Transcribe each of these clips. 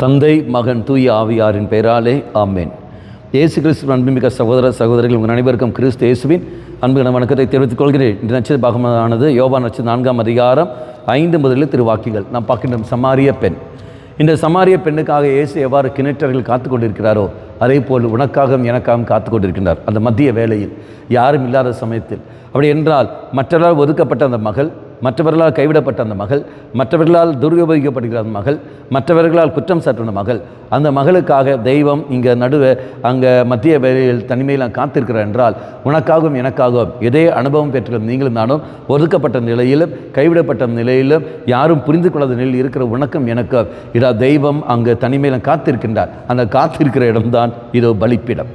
தந்தை மகன் தூய ஆவியாரின் பெயராலே ஆமேன். இயேசு கிறிஸ்துவின் அன்புமிக்க சகோதர சகோதரிகள் உங்கள் அனைவருக்கும் கிறிஸ்து இயேசுவின் அன்பு வணக்கத்தை தெரிவித்துக் கொள்கிறேன். இந்த நட்சத்திர பாகமானது யோவான் நட்சத்திரம் 4ஆம் அதிகாரம் 5 முதலில் திருவாக்கிகள் நாம் பார்க்கின்ற சமாரிய பெண். இந்த சமாரிய பெண்ணுக்காக இயேசு எவ்வாறு கிணற்றர்கள் காத்து கொண்டிருக்கிறாரோ அதே போல் உனக்காகவும் எனக்காகவும் காத்து கொண்டிருக்கின்றார். அந்த மத்திய வேளையில் யாரும் இல்லாத சமயத்தில் அப்படி என்றால் மற்றவர்களால் ஒதுக்கப்பட்ட அந்த மகள், மற்றவர்களால் கைவிடப்பட்ட அந்த மகள், மற்றவர்களால் துருபயோகிக்கப்படுகிற அந்த மகள், மற்றவர்களால் குற்றம் சாட்டின மகள், அந்த மகளுக்காக தெய்வம் இங்கே நடுவே அங்கே மத்திய வேலையில் தனிமையில் காத்திருக்கிறார் என்றால் உனக்காகவும் எனக்காகவும் இதே அனுபவம் பெற்ற நீங்களும் நானும் ஒதுக்கப்பட்ட நிலையிலும் கைவிடப்பட்ட நிலையிலும் யாரும் புரிந்து கொள்ளாத நிலையில் இருக்கிற உனக்கும் எனக்கும் இதா தெய்வம் அங்கே தனிமையில் காத்திருக்கின்றார். அந்த காத்திருக்கிற இடம்தான் இதோ பலிப்பிடம்.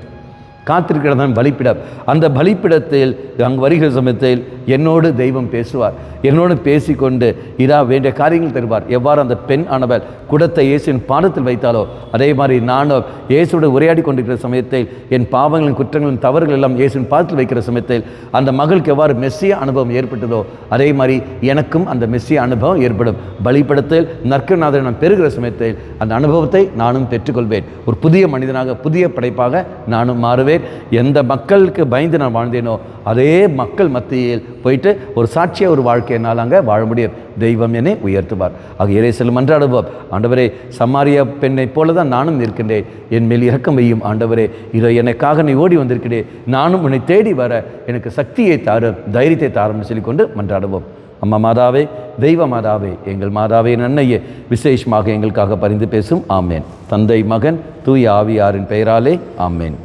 காத்திருக்கிறதான் பலிப்பிடம். அந்த பலிப்பிடத்தில் அங்கு வருகிற சமயத்தில் என்னோடு தெய்வம் பேசுவார். என்னோடு பேசிக்கொண்டு இதா வேண்டிய காரியங்கள் தருவார். எவ்வாறு அந்த பெண் ஆனவள் குடத்தை இயேசுவின் பாதத்தில் வைத்தாலோ அதே மாதிரி நானும் இயேசுவோடு உரையாடி கொண்டிருக்கிற சமயத்தில் என் பாவங்களின் குற்றங்களின் தவறுகள் எல்லாம் இயேசுவின் பாதத்தில் வைக்கிற சமயத்தில் அந்த மகளுக்கு எவ்வாறு மெஸ்ஸிய அனுபவம் ஏற்பட்டதோ அதே மாதிரி எனக்கும் அந்த மெஸ்ஸிய அனுபவம் ஏற்படும். பலிப்பிடத்தில் நற்கநாதரை நான் பெறுகிற சமயத்தில் அந்த அனுபவத்தை நானும் பெற்றுக்கொள்வேன். ஒரு புதிய மனிதனாக புதிய படைப்பாக நானும் மாறுவேன். எந்த மக்களுக்கு பயந்து நான் வாழ்ந்தேனோ அதே மக்கள் மத்தியில் போயிட்டு ஒரு சாட்சிய ஒரு வாழ்க்கை என்னால் அங்கே வாழ முடியும். தெய்வம் என்னை உயர்த்துவார். ஆக இறைசலும் அன்றாடுவோம். ஆண்டவரே, சமாரிய பெண்ணை போல தான் நானும் இருக்கின்றேன். என் மேல் இரக்கம் வையும் ஆண்டவரே. இதோ எனக்காக நீ ஓடி வந்திருக்கிறேன். நானும் உன்னை தேடி வர எனக்கு சக்தியை தாரும், தைரியத்தை தாரும்னு சொல்லிக்கொண்டு மன்றாடுவோம். அம்மா மாதாவே, தெய்வ மாதாவே, எங்கள் மாதாவே நன்னையே விசேஷமாக எங்களுக்காக பரிந்து பேசும். ஆமேன். தந்தை மகன் தூய ஆவியாரின் பெயராலே ஆமேன்.